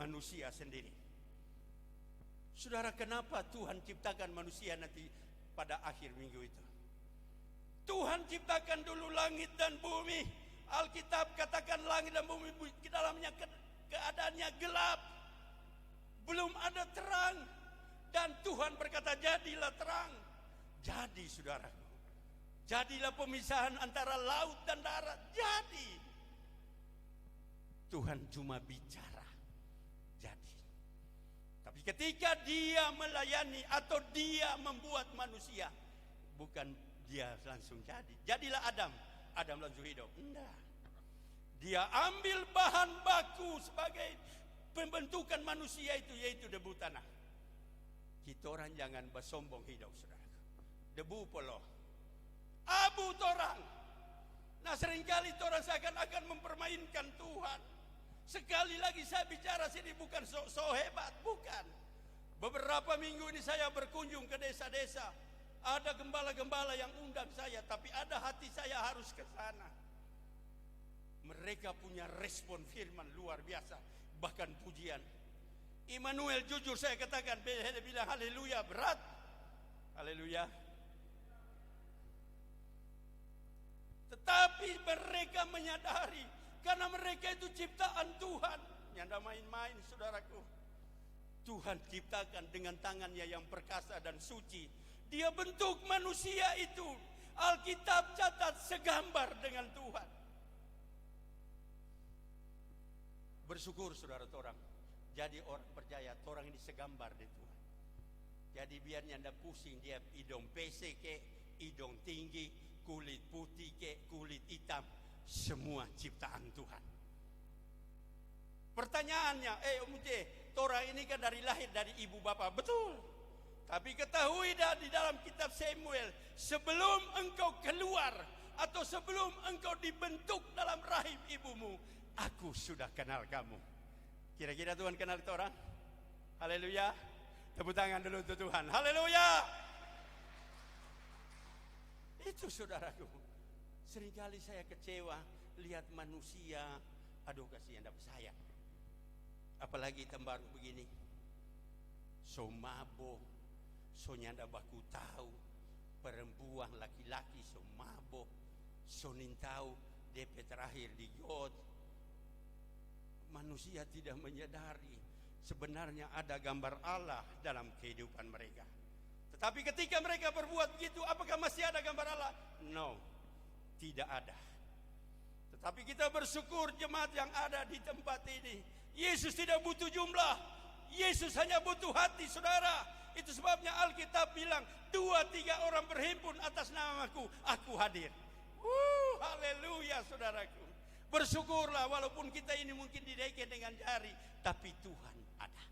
manusia sendiri. Saudara, kenapa Tuhan ciptakan manusia nanti pada akhir minggu itu? Tuhan ciptakan dulu langit dan bumi. Alkitab katakan langit dan bumi di dalamnya keadaannya gelap, belum ada terang. Dan Tuhan berkata, jadilah terang. Jadi saudaraku, jadilah pemisahan antara laut dan darat. Jadi Tuhan cuma bicara, jadi. Tapi ketika dia melayani atau dia membuat manusia, bukan dia langsung jadi. Jadilah Adam, Adam langsung hidup. Enggak. Dia ambil bahan baku sebagai pembentukan manusia itu, yaitu debu tanah. Kita orang jangan bersombong hidup, saudara. Debu polo, abu torang. Nah, seringkali torang seakan-akan mempermainkan Tuhan. Sekali lagi saya bicara sini bukan so hebat, bukan. Beberapa minggu ini saya berkunjung ke desa-desa. Ada gembala-gembala yang undang saya, tapi ada hati saya harus ke sana. Mereka punya respon firman luar biasa, bahkan pujian. Immanuel, jujur saya katakan, dia bilang haleluya, berat. Haleluya. Tetapi mereka menyadari, karena mereka itu ciptaan Tuhan. Yang main-main, saudaraku. Tuhan ciptakan dengan tangannya yang perkasa dan suci. Dia bentuk manusia itu. Alkitab catat segambar dengan Tuhan. Bersyukur saudara torang. Jadi orang percaya torang ini segambar di Tuhan. Jadi biarnya anda pusing dia hidung pesek ke, hidung tinggi, kulit putih ke, kulit hitam, semua ciptaan Tuhan. Pertanyaannya, torang ini kan dari lahir dari ibu bapa, betul. Tapi ketahui dah di dalam kitab Samuel, sebelum engkau keluar atau sebelum engkau dibentuk dalam rahim ibumu, aku sudah kenal kamu. Kira-kira Tuhan kenal itu orang? Haleluya. Tepuk tangan dulu untuk Tuhan. Haleluya. Itu saudaraku. Seringkali saya kecewa lihat manusia, aduh kasihan dapat saya. Apalagi tembaru begini. So mabok, so nyanda baku tahu, perempuan laki-laki so mabok, so nintau DP terakhir di got. Manusia tidak menyadari sebenarnya ada gambar Allah dalam kehidupan mereka. Tetapi ketika mereka berbuat begitu, apakah masih ada gambar Allah? No, tidak ada. Tetapi kita bersyukur jemaat yang ada di tempat ini, Yesus tidak butuh jumlah, Yesus hanya butuh hati, saudara. Itu sebabnya Alkitab bilang 2-3 orang berhimpun atas namaku, aku hadir. Haleluya saudaraku. Bersyukurlah walaupun kita ini mungkin dideke dengan jari, tapi Tuhan ada.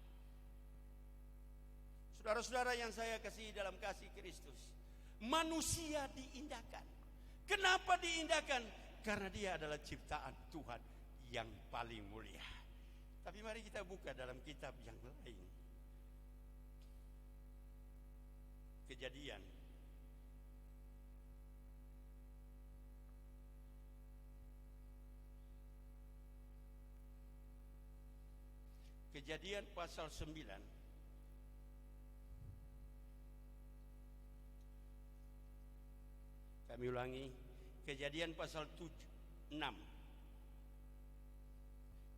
Saudara-saudara yang saya kasih dalam kasih Kristus, manusia diindahkan. Kenapa diindahkan? Karena dia adalah ciptaan Tuhan yang paling mulia. Tapi mari kita buka dalam kitab yang lain. Kejadian. Kejadian pasal 9. Kami ulangi. Kejadian pasal 6.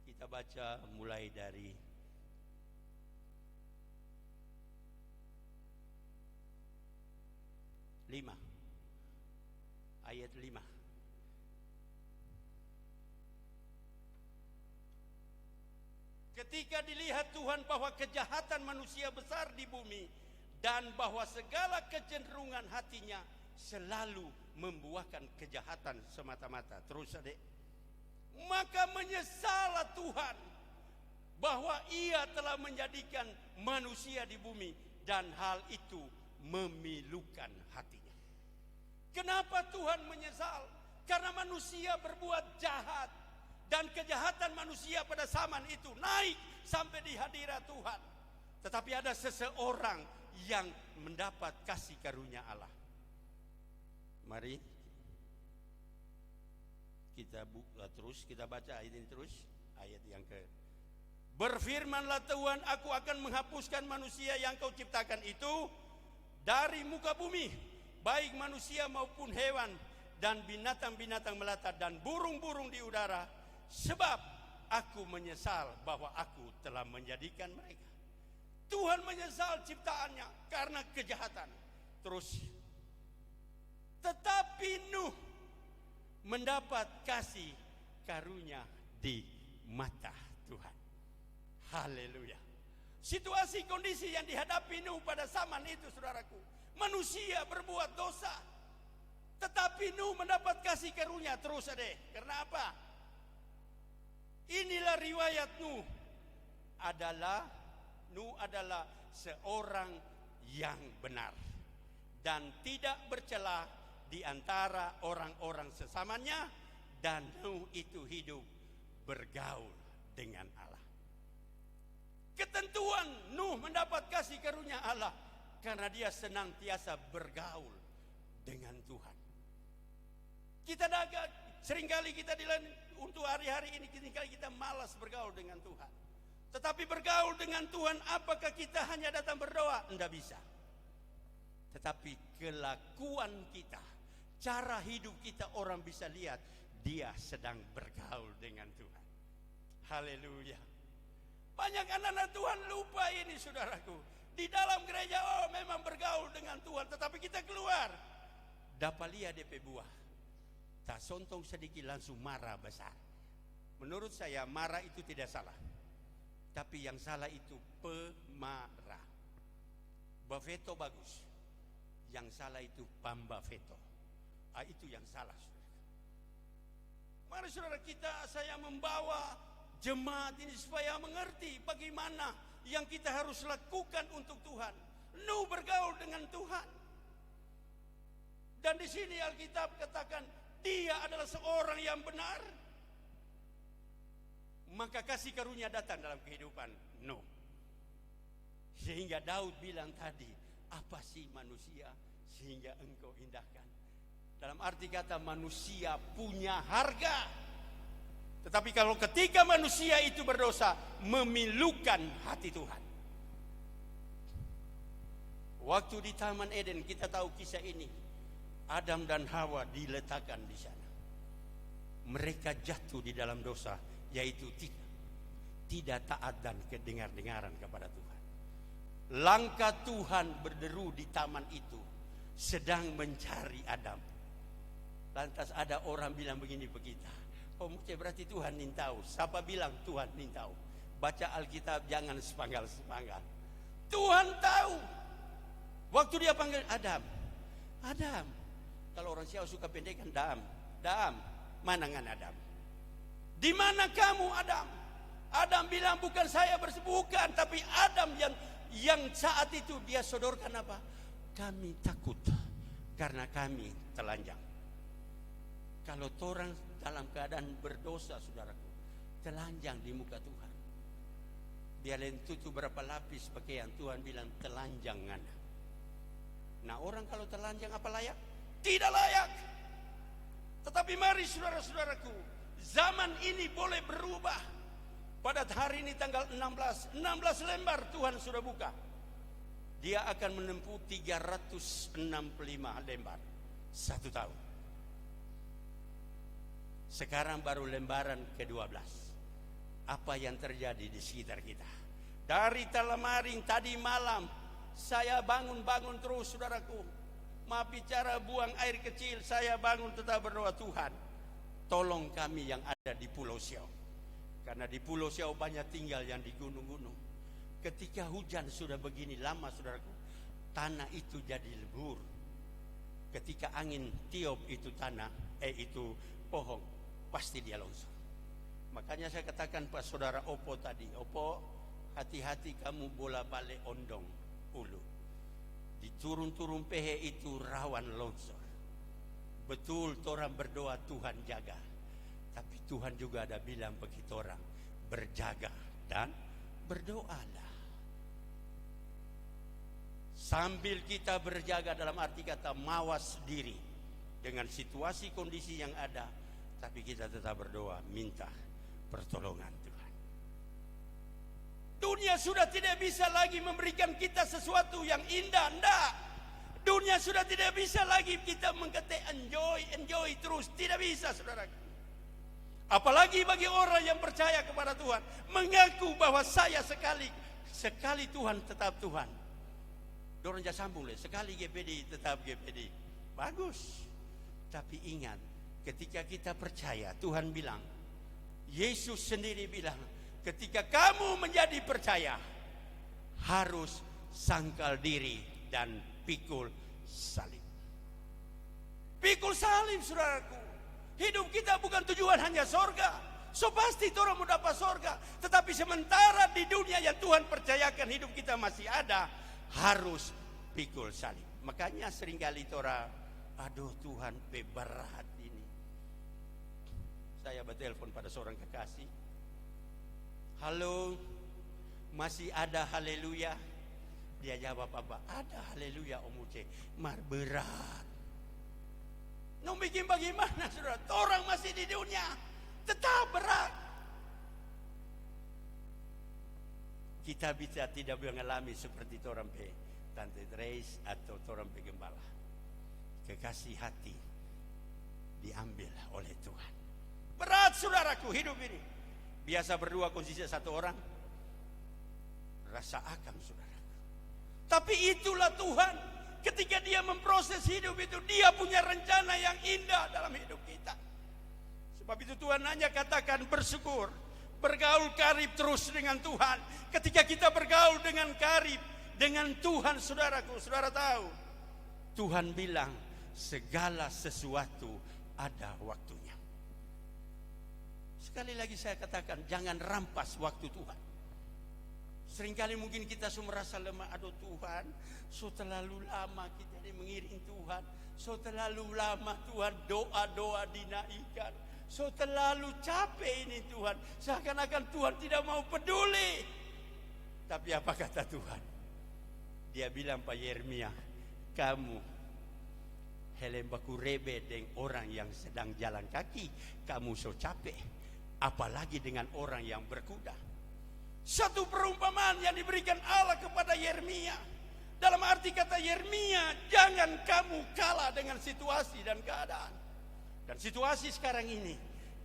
Kita baca mulai dari ayat 5. Ketika dilihat Tuhan bahwa kejahatan manusia besar di bumi dan bahwa segala kecenderungan hatinya selalu membuahkan kejahatan semata-mata. Terus adik. Maka menyesallah Tuhan bahwa ia telah menjadikan manusia di bumi dan hal itu memilukan hatinya. Kenapa Tuhan menyesal? Karena manusia berbuat jahat. Dan kejahatan manusia pada zaman itu naik sampai di hadirat Tuhan. Tetapi ada seseorang yang mendapat kasih karunia Allah. Mari kita buka terus, kita baca ayat ini terus. Ayat yang Berfirmanlah Tuhan, aku akan menghapuskan manusia yang kau ciptakan itu dari muka bumi, baik manusia maupun hewan dan binatang-binatang melata dan burung-burung di udara, sebab aku menyesal bahwa aku telah menjadikan mereka. Tuhan menyesal ciptaannya karena kejahatan. Terus, tetapi Nuh mendapat kasih karunia di mata Tuhan. Haleluya. Situasi kondisi yang dihadapi Nuh pada zaman itu, saudaraku, manusia berbuat dosa, tetapi Nuh mendapat kasih karunia. Terus adek, karena apa? Inilah riwayat Nuh adalah seorang yang benar dan tidak bercela di antara orang-orang sesamanya, dan Nuh itu hidup bergaul dengan Allah. Ketentuan Nuh mendapat kasih karunia Allah karena dia senantiasa bergaul dengan Tuhan. Seringkali kita untuk hari-hari ini seringkali kita malas bergaul dengan Tuhan. Tetapi bergaul dengan Tuhan, apakah kita hanya datang berdoa? Tidak bisa. Tetapi kelakuan kita, cara hidup kita, orang bisa lihat dia sedang bergaul dengan Tuhan. Haleluya. Banyak anak-anak Tuhan lupa ini, saudaraku. Di dalam gereja, memang bergaul dengan Tuhan, tetapi kita keluar, dapat lihat DP buah. Tak sontong sedikit langsung marah besar. Menurut saya marah itu tidak salah, tapi yang salah itu pemarah. Bafeto bagus, yang salah itu pambafeto. Itu yang salah, saudara. Mari saudara saya membawa jemaat ini supaya mengerti bagaimana yang kita harus lakukan untuk Tuhan. Nuh bergaul dengan Tuhan. Dan di sini Alkitab katakan dia adalah seorang yang benar. Maka kasih karunia datang dalam kehidupan Nuh. Sehingga Daud bilang tadi, apa sih manusia sehingga engkau indahkan? Dalam arti kata manusia punya harga. Tetapi kalau ketika manusia itu berdosa, memilukan hati Tuhan. Waktu di Taman Eden kita tahu kisah ini. Adam dan Hawa diletakkan di sana. Mereka jatuh di dalam dosa, yaitu tidak taat dan kedengar-dengaran kepada Tuhan. Langkah Tuhan berderu di taman itu, sedang mencari Adam. Lantas ada orang bilang begini begitu. Berarti Tuhan nintau. Siapa bilang Tuhan nintau? Baca Alkitab, jangan sepanggal-sepanggal. Tuhan tahu. Waktu dia panggil Adam, Adam. Kalau orang Siau suka pendekan, Adam, mana ngan Adam? Di mana kamu Adam? Adam bilang bukan saya bukan, tapi Adam yang saat itu dia sodorkan apa? Kami takut karena kami telanjang. Kalau orang dalam keadaan berdosa, saudaraku, telanjang di muka Tuhan. Dia tutup berapa lapis pakaian, Tuhan bilang telanjangan. Nah, orang kalau telanjang apa layak? Tidak layak. Tetapi mari saudara-saudaraku, zaman ini boleh berubah. Pada hari ini tanggal 16 lembar Tuhan sudah buka. Dia akan menempuh 365 lembar 1 tahun. Sekarang baru lembaran ke-12. Apa yang terjadi di sekitar kita? Dari Telemaring tadi malam saya bangun terus, saudaraku. Maaf bicara buang air kecil, saya bangun tetap berdoa, Tuhan, tolong kami yang ada di Pulau Siau. Karena di Pulau Siau banyak tinggal yang di gunung-gunung. Ketika hujan sudah begini lama, saudaraku, tanah itu jadi lebur. Ketika angin tiup itu itu pohon, pasti dia longsor. Makanya saya katakan pas saudara Opo tadi, Opo, hati-hati kamu bola balik ondong ulu. Di turun-turun pehe itu rawan longsor. Betul orang berdoa Tuhan jaga. Tapi Tuhan juga ada bilang begitu orang, berjaga dan berdoalah. Sambil kita berjaga dalam arti kata mawas diri dengan situasi kondisi yang ada, tapi kita tetap berdoa minta pertolongan Tuhan. Dunia sudah tidak bisa lagi memberikan kita sesuatu yang indah. Enggak. Dunia sudah tidak bisa lagi kita mengatakan enjoy terus. Tidak bisa, saudara. Apalagi bagi orang yang percaya kepada Tuhan, mengaku bahwa saya sekali Tuhan tetap Tuhan. Dorong jasa sambung, sekali GPD tetap GPD. Bagus. Tapi ingat, ketika kita percaya, Tuhan bilang, Yesus sendiri bilang, ketika kamu menjadi percaya, harus sangkal diri dan pikul salib. Pikul salib, saudaraku. Hidup kita bukan tujuan hanya sorga. So pasti orang mau dapat sorga. Tetapi sementara di dunia yang Tuhan percayakan hidup kita masih ada, harus pikul salib. Makanya seringkali orang, aduh Tuhan berat ini. Saya bertelepon pada seorang kekasih. Halo, masih ada haleluya? Dia jawab apa? Ada haleluya Om Uce. Mar berat. Mau bikin bagaimana, saudara? Orang masih di dunia, tetap berat. Kita bisa tidak mengalami seperti orang Tante Trace atau orang Gembala. Kekasih hati diambil oleh Tuhan. Berat, saudaraku, hidup ini. Biasa berdua konsisten satu orang, rasa akam, saudaraku. Tapi itulah Tuhan. Ketika dia memproses hidup itu, dia punya rencana yang indah dalam hidup kita. Sebab itu Tuhan hanya katakan bersyukur, bergaul karib terus dengan Tuhan. Ketika kita bergaul dengan karib, dengan Tuhan, saudaraku, saudara tahu, Tuhan bilang segala sesuatu ada waktunya. Sekali lagi saya katakan, jangan rampas waktu Tuhan. Seringkali mungkin kita semua merasa lemah. Aduh Tuhan, so terlalu lama kita ini mengiring Tuhan. So terlalu lama Tuhan doa-doa dinaikkan. So terlalu capek ini Tuhan. Seakan-akan Tuhan tidak mau peduli. Tapi apa kata Tuhan? Dia bilang Pak Yeremia, kamu helembaku rebe dengan orang yang sedang jalan kaki. Kamu so capek. Apalagi dengan orang yang berkuda. Satu perumpamaan yang diberikan Allah kepada Yeremia. Dalam arti kata Yeremia, jangan kamu kalah dengan situasi dan keadaan. Dan situasi sekarang ini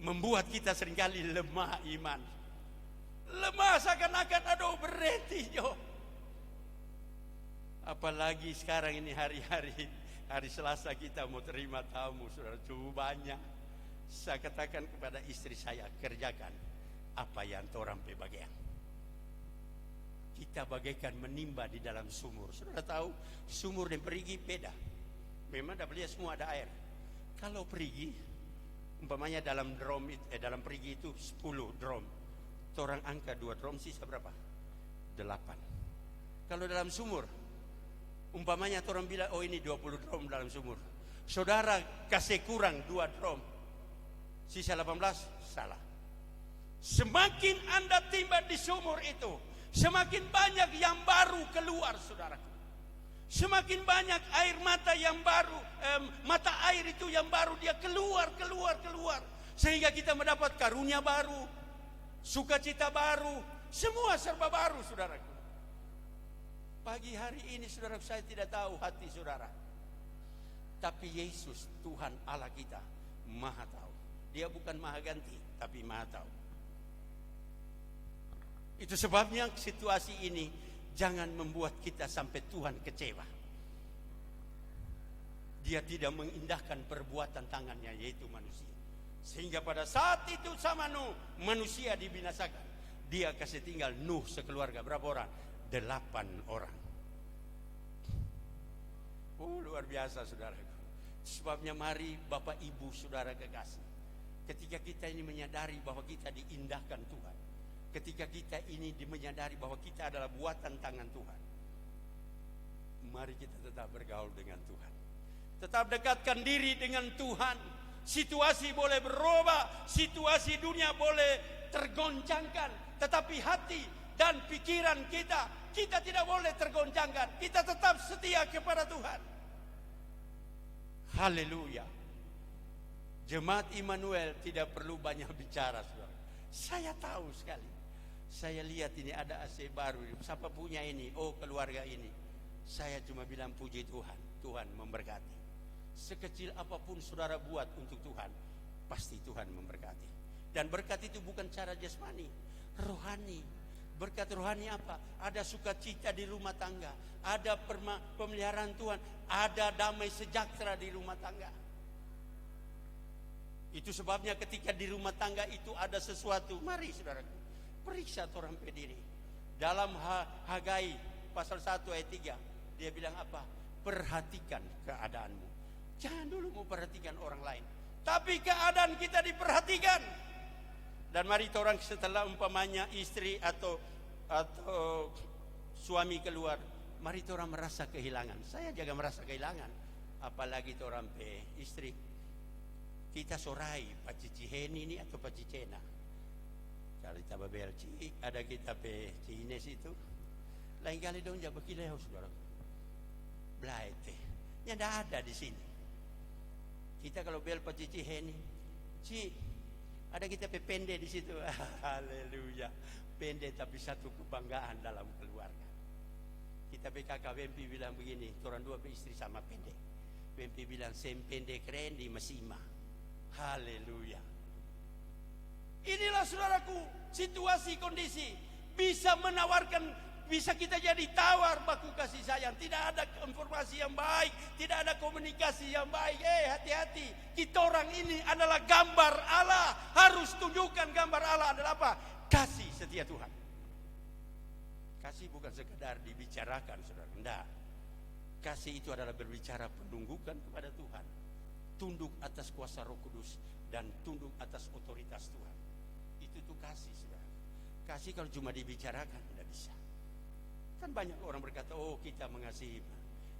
membuat kita seringkali lemah iman. Lemah seakan-akan aduh berhenti jo. Apalagi sekarang ini hari Selasa kita mau terima tamu, saudara, cukup banyak. Saya katakan kepada istri saya, kerjakan apa yang orang bagian. Kita bagaikan menimba di dalam sumur. Saudara tahu, sumur dan perigi beda. Memang dapat lihat semua ada air. Kalau perigi, umpamanya dalam dalam perigi itu 10 drum. Orang angka 2 drum sisa berapa? 8. Kalau dalam sumur, umpamanya orang bilang, oh ini 20 drum dalam sumur. Saudara kasih kurang 2 drum, sisa 18, salah. Semakin Anda timba di sumur itu, semakin banyak yang baru keluar, saudaraku. Semakin banyak air mata yang baru, mata air itu yang baru dia keluar. Sehingga kita mendapat karunia baru, sukacita baru, semua serba baru, saudaraku. Pagi hari ini, saudaraku, saya tidak tahu hati saudara. Tapi Yesus, Tuhan Allah kita, Maha tahu. Dia bukan maha ganti, tapi Maha tahu. Itu sebabnya situasi ini jangan membuat kita sampai Tuhan kecewa. Dia tidak mengindahkan perbuatan tangannya, yaitu manusia. Sehingga pada saat itu sama Nuh, manusia dibinasakan. Dia kasih tinggal Nuh sekeluarga. Berapa orang? 8 orang. Oh, luar biasa, saudaraku. Sebabnya mari Bapak Ibu saudara kekasih, ketika kita ini menyadari bahwa kita diindahkan Tuhan, ketika kita ini menyadari bahwa kita adalah buatan tangan Tuhan, mari kita tetap bergaul dengan Tuhan. Tetap dekatkan diri dengan Tuhan. Situasi boleh berubah, situasi dunia boleh tergoncangkan, tetapi hati dan pikiran kita tidak boleh tergoncangkan. Kita tetap setia kepada Tuhan. Haleluya. Jemaat Immanuel tidak perlu banyak bicara, saudara. Saya tahu sekali Saya lihat ini ada AC baru. Siapa punya ini? Oh, keluarga ini. Saya cuma bilang puji Tuhan. Tuhan memberkati. Sekecil apapun saudara buat untuk Tuhan, pasti Tuhan memberkati. Dan berkat itu bukan cara jasmani, rohani. Berkat rohani apa? Ada sukacita di rumah tangga, ada pemeliharaan Tuhan, ada damai sejahtera di rumah tangga. Itu sebabnya ketika di rumah tangga itu ada sesuatu, mari saudaraku, periksa orang pediri. Dalam Hagai pasal 1 ayat 3, dia bilang apa? Perhatikan keadaanmu. Jangan dulu memperhatikan orang lain, tapi keadaan kita diperhatikan. Dan mari orang setelah umpamanya istri atau suami keluar, mari orang merasa kehilangan. Saya juga merasa kehilangan, apalagi orang istri. Kita sorai pacici heni ini atau pacicena. Kalau kita babelci, ada kita pe Cines itu. Lain kali dong jaga kileo saudara. Blaite, ya tidak ada di sini. Kita kalau bel pacici heni, ada kita pe pende di situ. Haleluya. Pende tapi satu kebanggaan dalam keluarga. Kita pe kakak Wempi bilang begini, orang dua pe istri sama pende. Wempi bilang sem pende keren di masima. Haleluya. Inilah saudaraku, situasi kondisi bisa menawarkan, bisa kita jadi tawar baku kasih sayang. Tidak ada informasi yang baik, tidak ada komunikasi yang baik. Hati-hati. Kita orang ini adalah gambar Allah. Harus tunjukkan gambar Allah adalah apa? Kasih setia Tuhan. Kasih bukan sekedar dibicarakan, saudara. Tidak. Kasih itu adalah berbicara penunggukan kepada Tuhan. Tunduk atas kuasa Roh Kudus dan tunduk atas otoritas Tuhan. Itu tuh kasih, saudara. Kasih kalau cuma dibicarakan tidak bisa. Kan banyak orang berkata, oh kita mengasihi.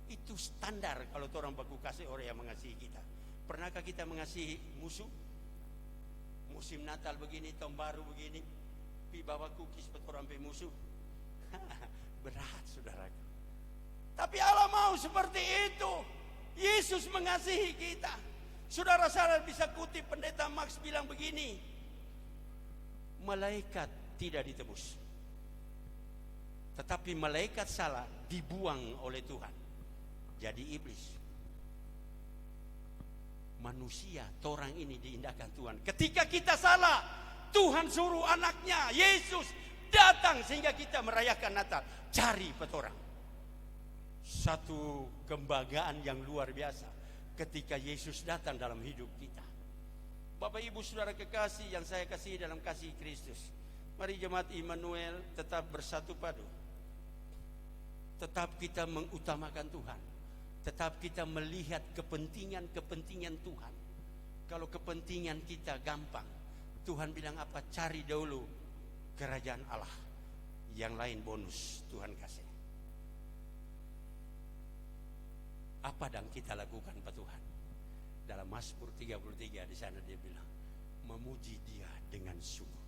Itu standar kalau orang baku kasih orang yang mengasihi kita. Pernahkah kita mengasihi musuh? Musim Natal begini, tahun baru begini, pi bawa cookies buat orang pe musuh. Berat saudaraku. Tapi Allah mau seperti itu. Yesus mengasihi kita. Saudara-saudara bisa kutip pendeta Max bilang begini, malaikat tidak ditebus, tetapi malaikat salah dibuang oleh Tuhan jadi iblis. Manusia, orang ini diindahkan Tuhan. Ketika kita salah, Tuhan suruh anaknya Yesus datang sehingga kita merayakan Natal. Cari petorang. Satu kebanggaan yang luar biasa ketika Yesus datang dalam hidup kita. Bapak Ibu Saudara kekasih yang saya kasih dalam kasih Kristus, mari jemaat Immanuel tetap bersatu padu. Tetap kita mengutamakan Tuhan. Tetap kita melihat kepentingan Tuhan. Kalau kepentingan kita gampang, Tuhan bilang apa? Cari dahulu kerajaan Allah. Yang lain bonus Tuhan kasih. Apa yang kita lakukan Pak Tuhan? Dalam Mazmur 33 di sana dia bilang, memuji Dia dengan sungguh,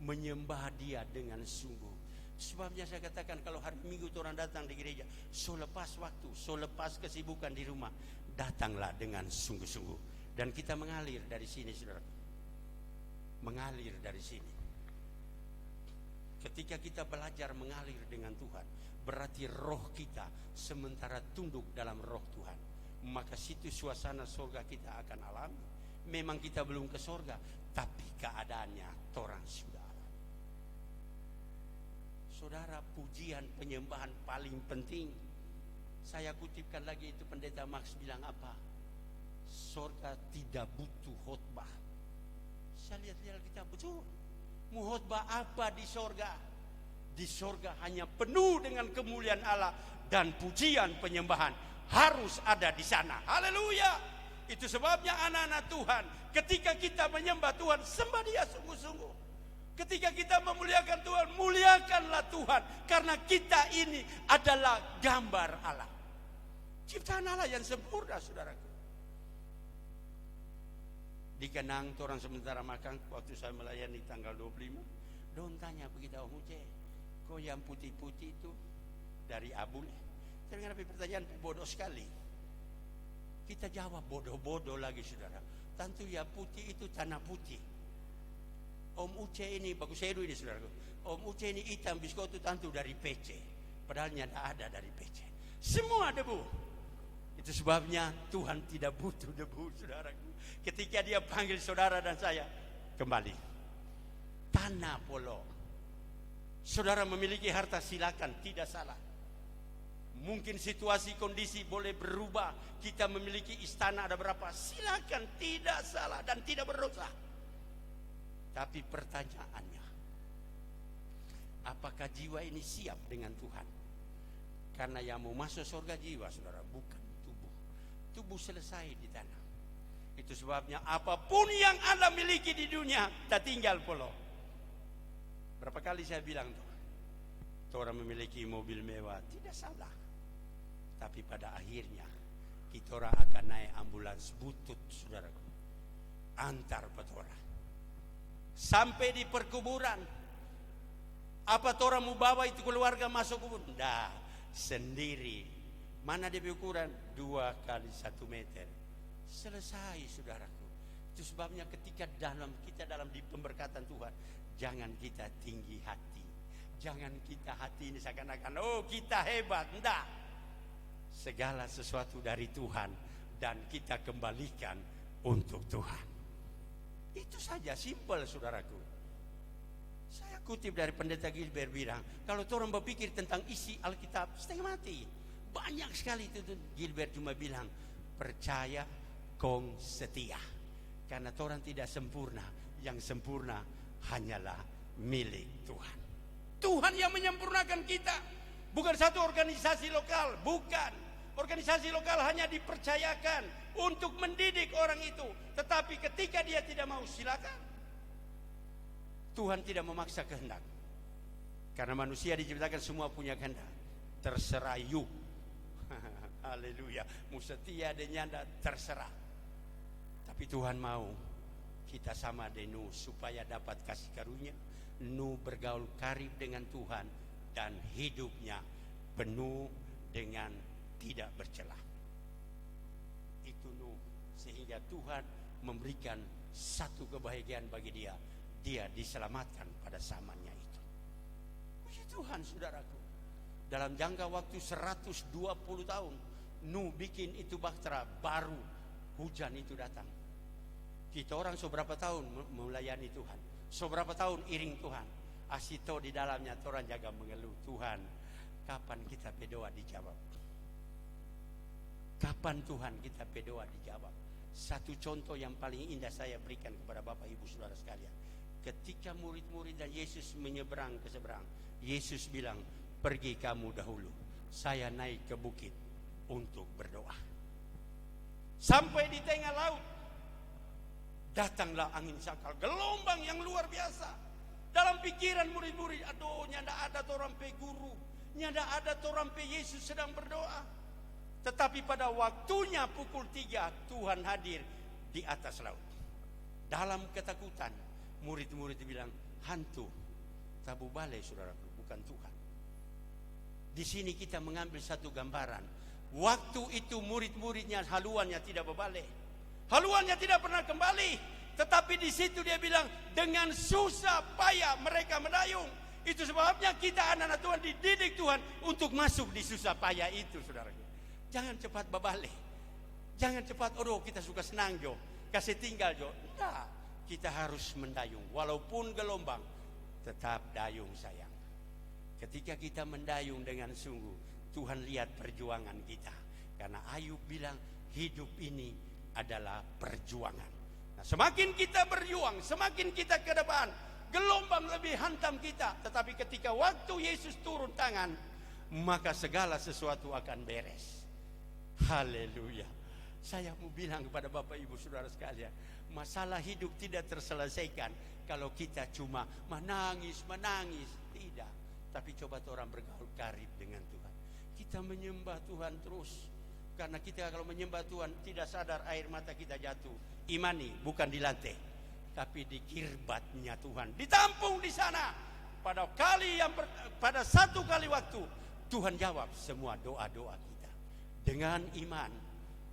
menyembah Dia dengan sungguh. Sebabnya saya katakan kalau hari Minggu orang datang di gereja, so lepas waktu, so lepas kesibukan di rumah, datanglah dengan sungguh-sungguh. Dan kita mengalir dari sini, saudara. Mengalir dari sini. Ketika kita belajar mengalir dengan Tuhan, berarti roh kita sementara tunduk dalam roh Tuhan. Maka situ suasana surga kita akan alami. Memang kita belum ke surga, tapi keadaannya orang sudah. Saudara, pujian penyembahan paling penting. Saya kutipkan lagi itu pendeta Max bilang apa? Surga tidak butuh khotbah. Saya lihat kita betul. Mau khotbah apa di surga? Di surga hanya penuh dengan kemuliaan Allah dan pujian penyembahan harus ada di sana. Haleluya. Itu sebabnya anak-anak Tuhan, ketika kita menyembah Tuhan, sembah Dia sungguh-sungguh. Ketika kita memuliakan Tuhan, muliakanlah Tuhan. Karena kita ini adalah gambar Allah. Ciptaan Allah yang sempurna, saudaraku. Di Kenang, orang sementara makan, waktu saya melayani tanggal 25, don tanya begitu, oh Muce, kok yang putih-putih itu dari Abul? Saya dengar pertanyaan bodoh sekali. Kita jawab bodoh-bodoh lagi, saudara. Tentu ya putih itu tanah putih. Om Uce ini bagus seru ini saudaraku. Om Uce ini hitam biskotu tentu dari PC. Padahal tidak ada dari PC. Semua debu. Itu sebabnya Tuhan tidak butuh debu, saudaraku. Ketika Dia panggil saudara dan saya kembali. Tanah polo. Saudara memiliki harta, silakan, tidak salah. Mungkin situasi kondisi boleh berubah. Kita memiliki istana ada berapa, silakan, tidak salah dan tidak berdosa. Tapi pertanyaannya, apakah jiwa ini siap dengan Tuhan? Karena yang mau masuk surga jiwa, saudara, bukan tubuh. Tubuh selesai di tanah. Itu sebabnya apapun yang Anda miliki di dunia, tak tinggal polo. Berapa kali saya bilang tuh, orang memiliki mobil mewah, tidak salah. Tapi pada akhirnya, kita orang akan naik ambulans butut, saudaraku. Antar petora. Sampai di perkuburan. Apa orang mau bawa itu keluarga masuk kubur? Tidak, sendiri. Mana dia ukuran? 2 kali 1 meter. Selesai, saudaraku. Itu sebabnya ketika kita dalam di pemberkatan Tuhan, jangan kita tinggi hati. Jangan kita hati ini seakan-akan, oh kita hebat. Tidak. Segala sesuatu dari Tuhan dan kita kembalikan untuk Tuhan. Itu saja, simpel, saudaraku. Saya kutip dari Pendeta Gilbert bilang, kalau orang berpikir tentang isi Alkitab, setengah mati. Banyak sekali itu Gilbert cuma bilang, percaya, kong setia. Karena orang tidak sempurna, yang sempurna hanyalah milik Tuhan. Tuhan yang menyempurnakan kita, bukan satu organisasi lokal, bukan. Organisasi lokal hanya dipercayakan untuk mendidik orang itu, tetapi ketika dia tidak mau, silakan. Tuhan tidak memaksa kehendak, karena manusia diciptakan semua punya kehendak. Terserah you. Haleluya. Mau setia dan nyanda, terserah. Tapi Tuhan mau kita sama dengan supaya dapat kasih karunia. Nu bergaul karib dengan Tuhan dan hidupnya penuh dengan tidak bercelah. Itu Nu, sehingga Tuhan memberikan satu kebahagiaan bagi dia. Dia diselamatkan pada zamannya itu. Puji Tuhan, saudaraku. Dalam jangka waktu 120 tahun, Nu bikin itu bahtera, baru hujan itu datang. Kita orang seberapa tahun melayani Tuhan, seberapa tahun iring Tuhan. Asito di dalamnya orang jaga mengeluh, Tuhan, kapan kita berdoa dijawab? Kapan Tuhan kita berdoa dijawab? Satu contoh yang paling indah saya berikan kepada Bapak Ibu Saudara sekalian. Ketika murid-murid dan Yesus menyeberang ke seberang, Yesus bilang, pergi kamu dahulu, saya naik ke bukit untuk berdoa. Sampai di tengah laut, datanglah angin sakal, gelombang yang luar biasa. Dalam pikiran murid-murid, aduh, nyanda ada orang pe guru, nyanda ada orang pe Yesus sedang berdoa. Tetapi pada waktunya pukul 3, Tuhan hadir di atas laut. Dalam ketakutan, murid-murid bilang, hantu, tabu balai, saudaraku, bukan Tuhan. Di sini kita mengambil satu gambaran. Waktu itu murid-muridnya haluannya tidak berbalik, haluannya tidak pernah kembali. Tetapi di situ dia bilang, dengan susah payah mereka mendayung. Itu sebabnya kita anak-anak Tuhan dididik Tuhan untuk masuk di susah payah itu, saudaraku. Jangan cepat berbalik, jangan cepat, oh kita suka senang jo, kasih tinggal jo. Tidak, kita harus mendayung. Walaupun gelombang, tetap dayung sayang. Ketika kita mendayung dengan sungguh, Tuhan lihat perjuangan kita. Karena Ayub bilang, hidup ini adalah perjuangan. Nah, semakin kita berjuang, semakin kita ke depan, gelombang lebih hantam kita. Tetapi ketika waktu Yesus turun tangan, maka segala sesuatu akan beres. Haleluya. Saya mau bilang kepada Bapak Ibu Saudara sekalian, masalah hidup tidak terselesaikan kalau kita cuma menangis. Tidak. Tapi coba orang bergaul karib dengan Tuhan. Kita menyembah Tuhan terus. Karena kita kalau menyembah Tuhan tidak sadar air mata kita jatuh. Imani bukan di lantai, tapi di kirbatnya Tuhan. Ditampung di sana. Pada satu kali waktu Tuhan jawab semua doa-doa kita. Dengan iman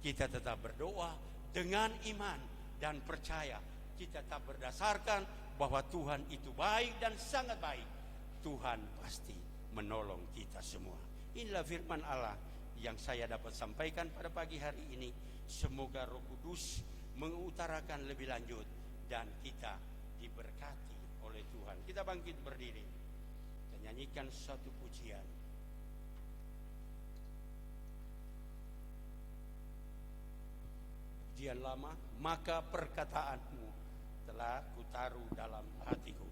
kita tetap berdoa, dengan iman dan percaya kita tetap berdasarkan bahwa Tuhan itu baik dan sangat baik, Tuhan pasti menolong kita semua. Inilah firman Allah yang saya dapat sampaikan pada pagi hari ini. Semoga Roh Kudus mengutarakan lebih lanjut dan kita diberkati oleh Tuhan. Kita bangkit berdiri dan nyanyikan satu pujian. Pujian lama, maka perkataanmu telah kutaruh dalam hatiku.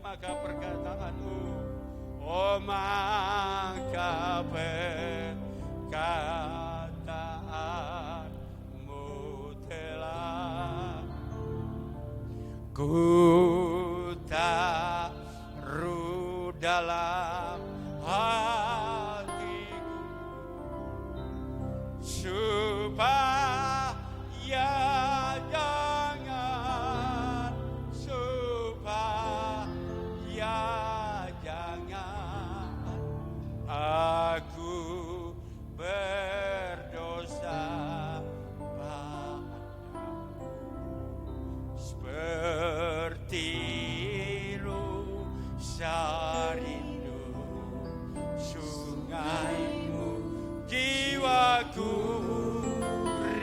Maka perkataanmu, oh maka perkataanmu telah ku taruh dalam hatiku, supaya aku berdosa padamu, seperti rasa rindu sungaimu, jiwaku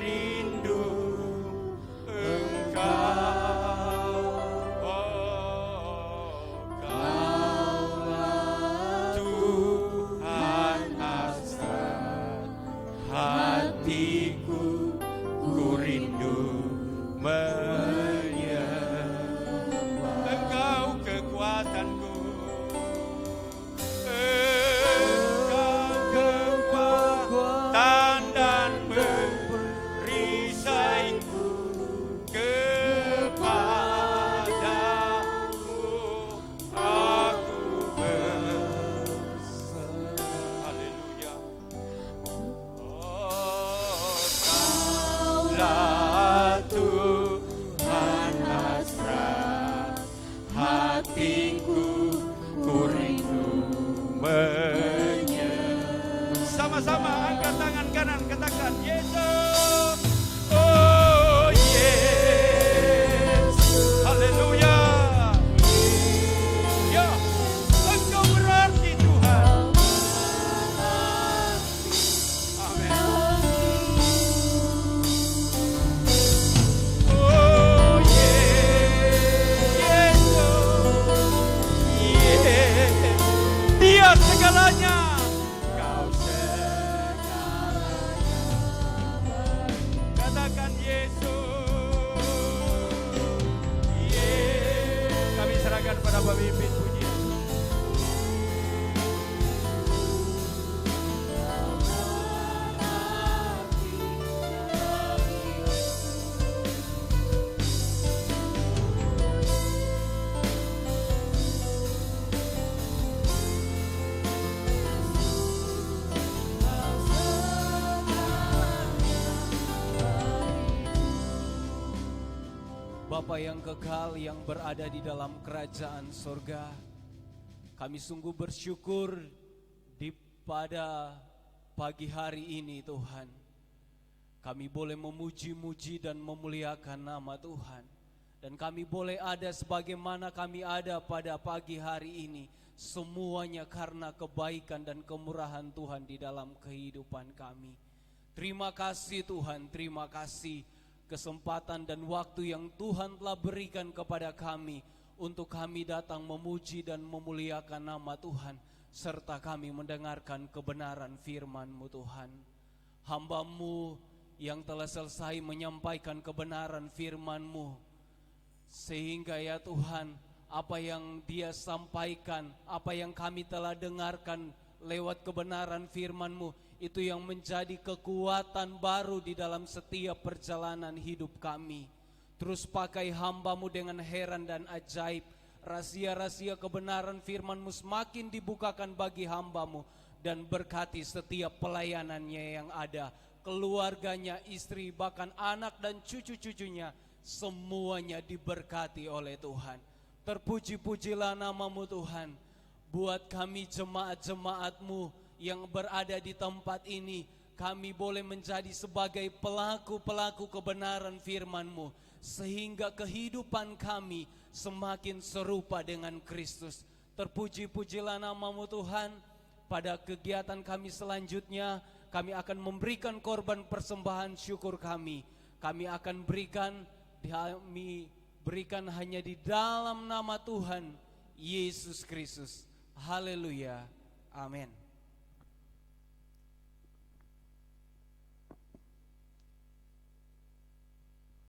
rindu Engkau. Hatiku ku rindu menyembah Engkau, kekuatanku, Engkau kekuatan dan perisaiku, kepadamu aku berserah. Haleluya. Tuhan hasrat hatiku, ku rindu menyembah. Sama-sama angkat tangan kanan, katakan Yesus. Oh Yesus. Haleluya. Ya, Engkau berarti Tuhan. Dia segalanya, Kau segalanya. Katakan Yesus. Kami serahkan pada pemimpin pujian. Bapa yang kekal yang berada di dalam kerajaan surga, kami sungguh bersyukur pada pagi hari ini Tuhan. Kami boleh memuji-muji dan memuliakan nama Tuhan. Dan kami boleh ada sebagaimana kami ada pada pagi hari ini. Semuanya karena kebaikan dan kemurahan Tuhan di dalam kehidupan kami. Terima kasih Tuhan, terima kasih kesempatan dan waktu yang Tuhan telah berikan kepada kami untuk kami datang memuji dan memuliakan nama Tuhan. serta kami mendengarkan kebenaran firman-Mu Tuhan. Hamba-Mu yang telah selesai menyampaikan kebenaran firman-Mu, sehingga ya Tuhan, apa yang Dia sampaikan, apa yang kami telah dengarkan lewat kebenaran firman-Mu, itu yang menjadi kekuatan baru di dalam setiap perjalanan hidup kami. Terus pakai hamba-Mu dengan heran dan ajaib, rahasia-rahasia kebenaran firman-Mu semakin dibukakan bagi hamba-Mu, dan berkati setiap pelayanannya yang ada, keluarganya, istri, bahkan anak dan cucu-cucunya, semuanya diberkati oleh Tuhan. Terpuji-pujilah nama-Mu Tuhan. Buat kami jemaat-jemaat-Mu yang berada di tempat ini, kami boleh menjadi sebagai pelaku-pelaku kebenaran firman-Mu, sehingga kehidupan kami semakin serupa dengan Kristus. Terpuji-pujilah nama-Mu Tuhan. Pada kegiatan kami selanjutnya, kami akan memberikan korban persembahan syukur kami. Kami akan berikan hanya di dalam nama Tuhan Yesus Kristus. Haleluya. Amin.